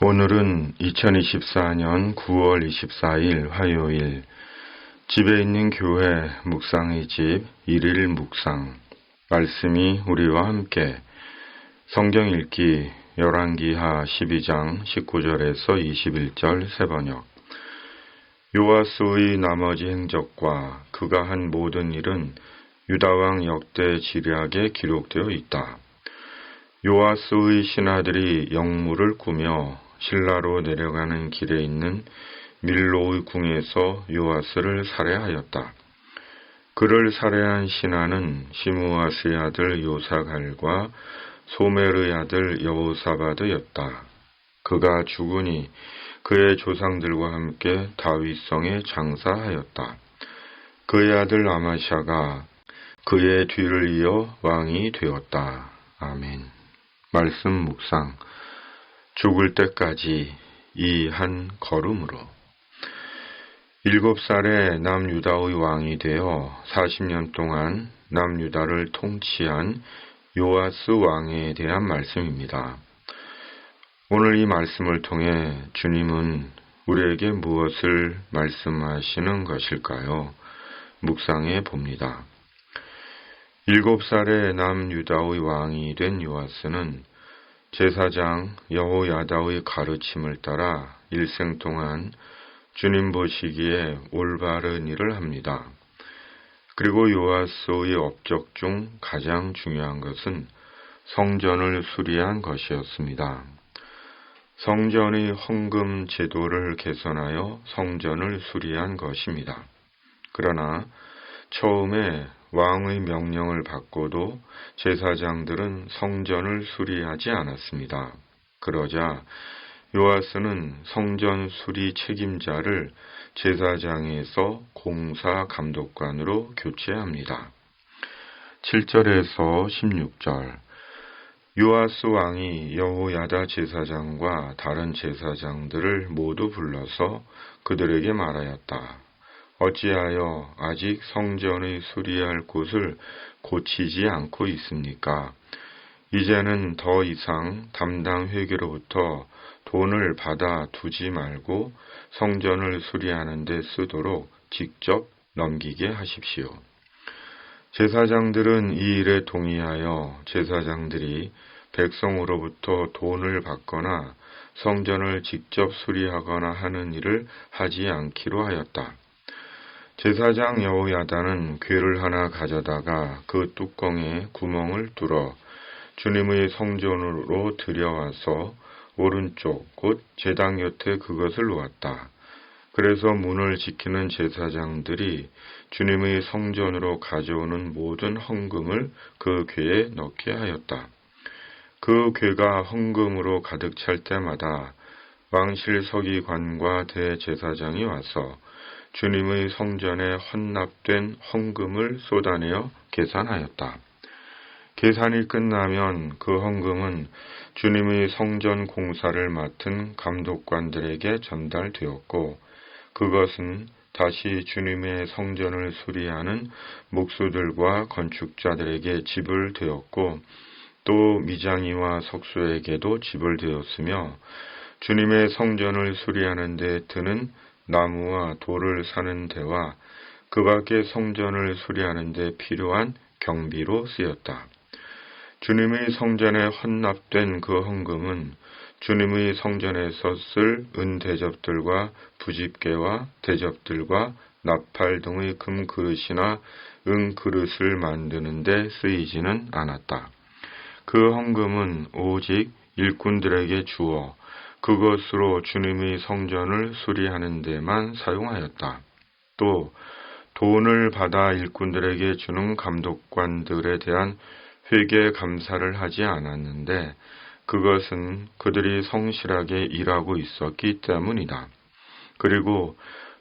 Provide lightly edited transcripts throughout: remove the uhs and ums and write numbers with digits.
오늘은 2024년 9월 24일 화요일 집에 있는 교회 묵상의 집 1일 묵상 말씀이 우리와 함께 성경 읽기 열왕기하 12장 19절에서 21절 세번역 요아스의 나머지 행적과 그가 한 모든 일은 유다왕 역대 지략에 기록되어 있다. 요아스의 신하들이 영물을 꾸며 실라로 내려가는 길에 있는 밀로의 궁에서 요아스를 살해하였다. 그를 살해한 신하는 시므아스의 아들 요사갈과 소멜의 아들 여호사바드였다. 그가 죽으니 그의 조상들과 함께 다윗성에 장사하였다. 그의 아들 아마샤가 그의 뒤를 이어 왕이 되었다. 아멘. 말씀 묵상. 죽을 때까지 이 한 걸음으로. 7살에 남유다의 왕이 되어 40년 동안 남유다를 통치한 요아스 왕에 대한 말씀입니다. 오늘 이 말씀을 통해 주님은 우리에게 무엇을 말씀하시는 것일까요? 묵상해 봅니다. 7살에 남유다의 왕이 된 요아스는 제사장 여호야다의 가르침을 따라 일생 동안 주님 보시기에 올바른 일을 합니다. 그리고 요아스의 업적 중 가장 중요한 것은 성전을 수리한 것이었습니다. 성전의 헌금 제도를 개선하여 성전을 수리한 것입니다. 그러나 처음에 왕의 명령을 받고도 제사장들은 성전을 수리하지 않았습니다. 그러자 요아스는 성전 수리 책임자를 제사장에서 공사 감독관으로 교체합니다. 7절에서 16절 요아스 왕이 여호야다 제사장과 다른 제사장들을 모두 불러서 그들에게 말하였다. 어찌하여 아직 성전의 수리할 곳을 고치지 않고 있습니까? 이제는 더 이상 담당 회계로부터 돈을 받아 두지 말고 성전을 수리하는 데 쓰도록 직접 넘기게 하십시오. 제사장들은 이 일에 동의하여 제사장들이 백성으로부터 돈을 받거나 성전을 직접 수리하거나 하는 일을 하지 않기로 하였다. 제사장 여호야다는 궤를 하나 가져다가 그 뚜껑에 구멍을 뚫어 주님의 성전으로 들여와서 오른쪽 곧 제당 곁에 그것을 놓았다. 그래서 문을 지키는 제사장들이 주님의 성전으로 가져오는 모든 헌금을 그 궤에 넣게 하였다. 그 궤가 헌금으로 가득 찰 때마다 왕실 서기관과 대제사장이 와서 주님의 성전에 헌납된 헌금을 쏟아내어 계산하였다. 계산이 끝나면 그 헌금은 주님의 성전 공사를 맡은 감독관들에게 전달되었고 그것은 다시 주님의 성전을 수리하는 목수들과 건축자들에게 지불되었고 또 미장이와 석수에게도 지불되었으며 주님의 성전을 수리하는 데 드는 나무와 돌을 사는 데와 그 밖에 성전을 수리하는 데 필요한 경비로 쓰였다. 주님의 성전에 헌납된 그 헌금은 주님의 성전에서 쓸 은대접들과 부집개와 대접들과 나팔 등의 금그릇이나 은그릇을 만드는 데 쓰이지는 않았다. 그 헌금은 오직 일꾼들에게 주어 그것으로 주님의 성전을 수리하는 데만 사용하였다. 또 돈을 받아 일꾼들에게 주는 감독관들에 대한 회계 감사를 하지 않았는데 그것은 그들이 성실하게 일하고 있었기 때문이다. 그리고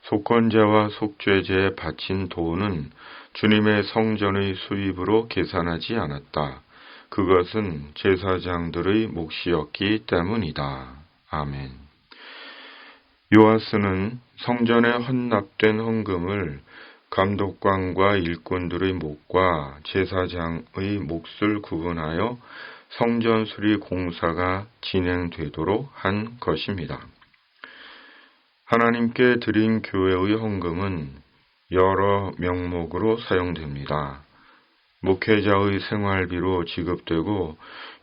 속건제와 속죄제에 바친 돈은 주님의 성전의 수입으로 계산하지 않았다. 그것은 제사장들의 몫이었기 때문이다. 아멘. 요아스는 성전에 헌납된 헌금을 감독관과 일꾼들의 몫과 제사장의 몫을 구분하여 성전 수리 공사가 진행되도록 한 것입니다. 하나님께 드린 교회의 헌금은 여러 명목으로 사용됩니다. 목회자의 생활비로 지급되고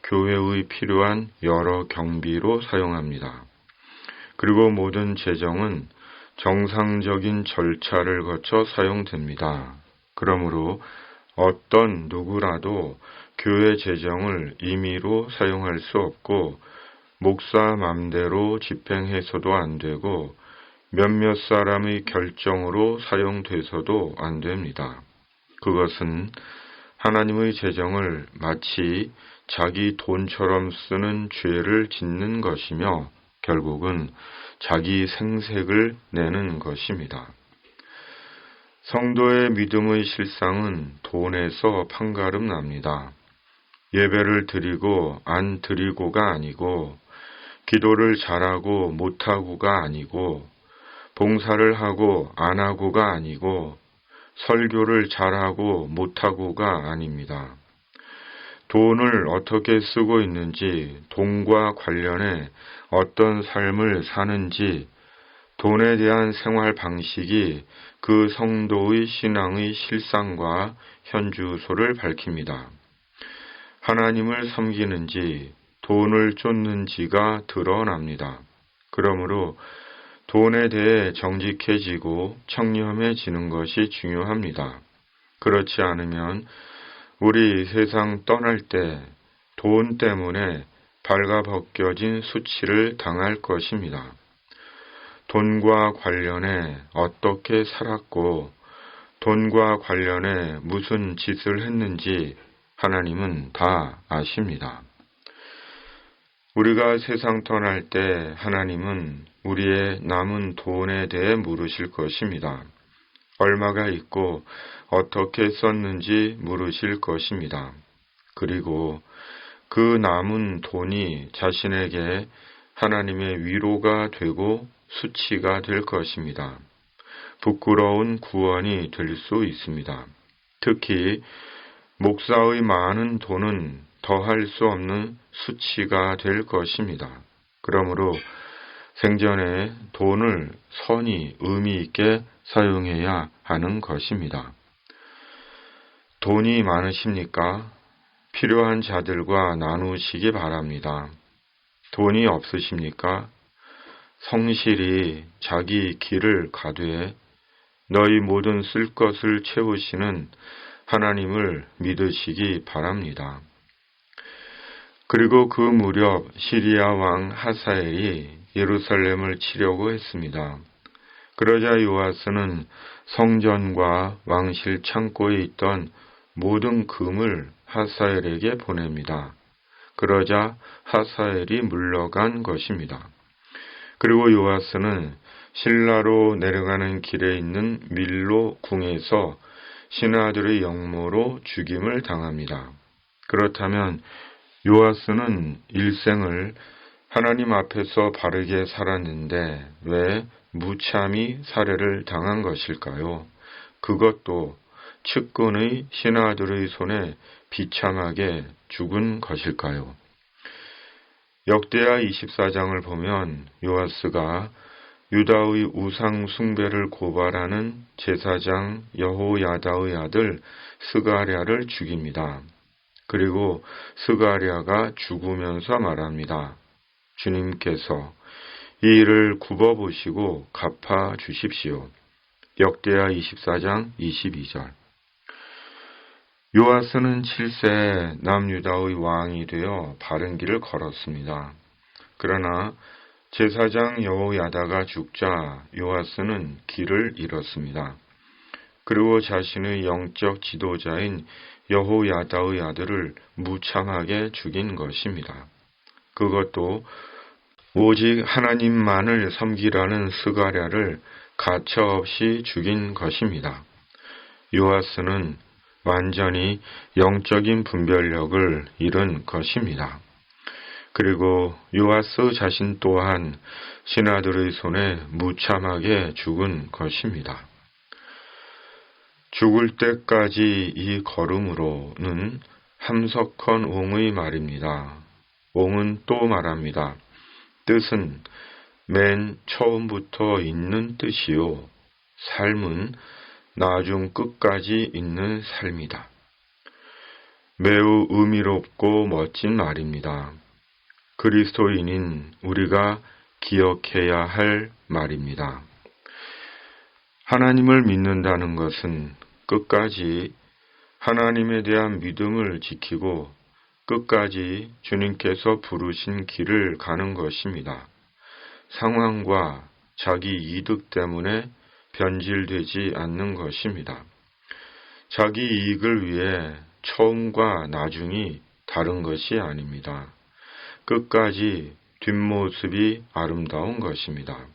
교회의 필요한 여러 경비로 사용합니다. 그리고 모든 재정은 정상적인 절차를 거쳐 사용됩니다. 그러므로 어떤 누구라도 교회 재정을 임의로 사용할 수 없고 목사 맘대로 집행해서도 안 되고 몇몇 사람의 결정으로 사용돼서도 안 됩니다. 그것은 하나님의 재정을 마치 자기 돈처럼 쓰는 죄를 짓는 것이며 결국은 자기 생색을 내는 것입니다. 성도의 믿음의 실상은 돈에서 판가름 납니다. 예배를 드리고 안 드리고가 아니고 기도를 잘하고 못하고가 아니고 봉사를 하고 안 하고가 아니고 설교를 잘하고 못하고가 아닙니다. 돈을 어떻게 쓰고 있는지, 돈과 관련해 어떤 삶을 사는지, 돈에 대한 생활 방식이 그 성도의 신앙의 실상과 현주소를 밝힙니다. 하나님을 섬기는지, 돈을 쫓는지가 드러납니다. 그러므로 돈에 대해 정직해지고 청렴해지는 것이 중요합니다. 그렇지 않으면 우리 세상 떠날 때 돈 때문에 발가벗겨진 수치를 당할 것입니다. 돈과 관련해 어떻게 살았고 돈과 관련해 무슨 짓을 했는지 하나님은 다 아십니다. 우리가 세상 떠날 때 하나님은 우리의 남은 돈에 대해 물으실 것입니다. 얼마가 있고 어떻게 썼는지 물으실 것입니다. 그리고 그 남은 돈이 자신에게 하나님의 위로가 되고 수치가 될 것입니다. 부끄러운 구원이 될 수 있습니다. 특히 목사의 많은 돈은 더할 수 없는 수치가 될 것입니다. 그러므로 생전에 돈을 선히 의미 있게 사용해야 하는 것입니다. 돈이 많으십니까? 필요한 자들과 나누시기 바랍니다. 돈이 없으십니까? 성실히 자기 길을 가되 너희 모든 쓸 것을 채우시는 하나님을 믿으시기 바랍니다. 그리고 그 무렵 시리아 왕 하사엘이 예루살렘을 치려고 했습니다. 그러자 요아스는 성전과 왕실 창고에 있던 모든 금을 하사엘에게 보냅니다. 그러자 하사엘이 물러간 것입니다. 그리고 요아스는 실라로 내려가는 길에 있는 밀로 궁에서 신하들의 영모로 죽임을 당합니다. 그렇다면 요아스는 일생을 하나님 앞에서 바르게 살았는데 왜 무참히 살해를 당한 것일까요? 그것도 측근의 신하들의 손에 비참하게 죽은 것일까요? 역대하 24장을 보면 요아스가 유다의 우상 숭배를 고발하는 제사장 여호야다의 아들 스가랴를 죽입니다. 그리고 스가랴가 죽으면서 말합니다. 주님께서 이 일을 굽어보시고 갚아 주십시오. 역대하 24장 22절. 요아스는 7세 남유다의 왕이 되어 바른 길을 걸었습니다. 그러나 제사장 여호야다가 죽자 요아스는 길을 잃었습니다. 그리고 자신의 영적 지도자인 여호야다의 아들을 무참하게 죽인 것입니다. 그것도 오직 하나님만을 섬기라는 스가랴를 가차없이 죽인 것입니다. 요아스는 완전히 영적인 분별력을 잃은 것입니다. 그리고 요아스 자신 또한 신하들의 손에 무참하게 죽은 것입니다. 죽을 때까지 이 걸음으로는 함석헌 옹의 말입니다. 옹은 또 말합니다. 뜻은 맨 처음부터 있는 뜻이요. 삶은 나중 끝까지 있는 삶이다. 매우 의미롭고 멋진 말입니다. 그리스도인인 우리가 기억해야 할 말입니다. 하나님을 믿는다는 것은 끝까지 하나님에 대한 믿음을 지키고 끝까지 주님께서 부르신 길을 가는 것입니다. 상황과 자기 이득 때문에 변질되지 않는 것입니다. 자기 이익을 위해 처음과 나중이 다른 것이 아닙니다. 끝까지 뒷모습이 아름다운 것입니다.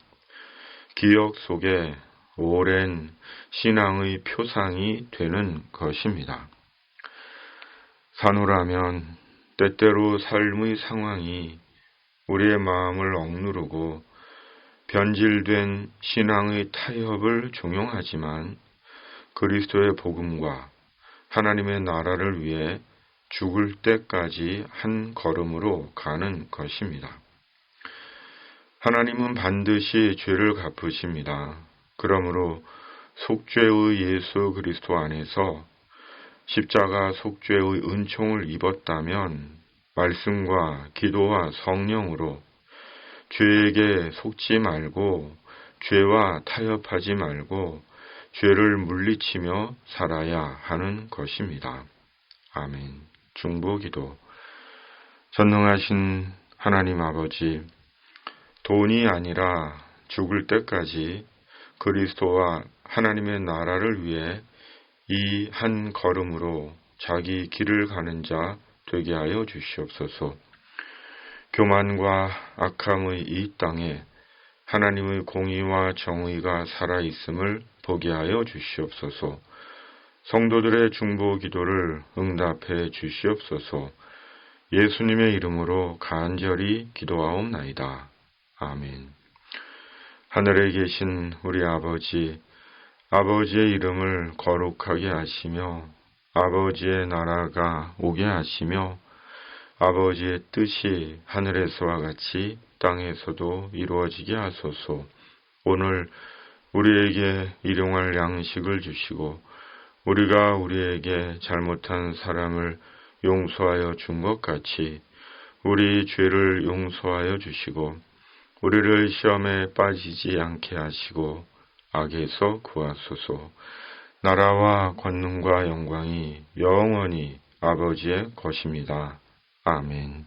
기억 속에 오랜 신앙의 표상이 되는 것입니다. 산후라면 때때로 삶의 상황이 우리의 마음을 억누르고 변질된 신앙의 타협을 종용하지만 그리스도의 복음과 하나님의 나라를 위해 죽을 때까지 한 걸음으로 가는 것입니다. 하나님은 반드시 죄를 갚으십니다. 그러므로 속죄의 예수 그리스도 안에서 십자가 속죄의 은총을 입었다면 말씀과 기도와 성령으로 죄에게 속지 말고 죄와 타협하지 말고 죄를 물리치며 살아야 하는 것입니다. 아멘. 중보기도. 전능하신 하나님 아버지, 돈이 아니라 죽을 때까지 그리스도와 하나님의 나라를 위해 이 한 걸음으로 자기 길을 가는 자 되게 하여 주시옵소서. 교만과 악함의 이 땅에 하나님의 공의와 정의가 살아있음을 보게 하여 주시옵소서. 성도들의 중보 기도를 응답해 주시옵소서. 예수님의 이름으로 간절히 기도하옵나이다. 아멘. 하늘에 계신 우리 아버지, 아버지의 이름을 거룩하게 하시며 아버지의 나라가 오게 하시며 아버지의 뜻이 하늘에서와 같이 땅에서도 이루어지게 하소서. 오늘 우리에게 일용할 양식을 주시고 우리가 우리에게 잘못한 사람을 용서하여 준 것 같이 우리 죄를 용서하여 주시고 우리를 시험에 빠지지 않게 하시고 악에서 구하소서. 나라와 권능과 영광이 영원히 아버지의 것입니다. 아멘.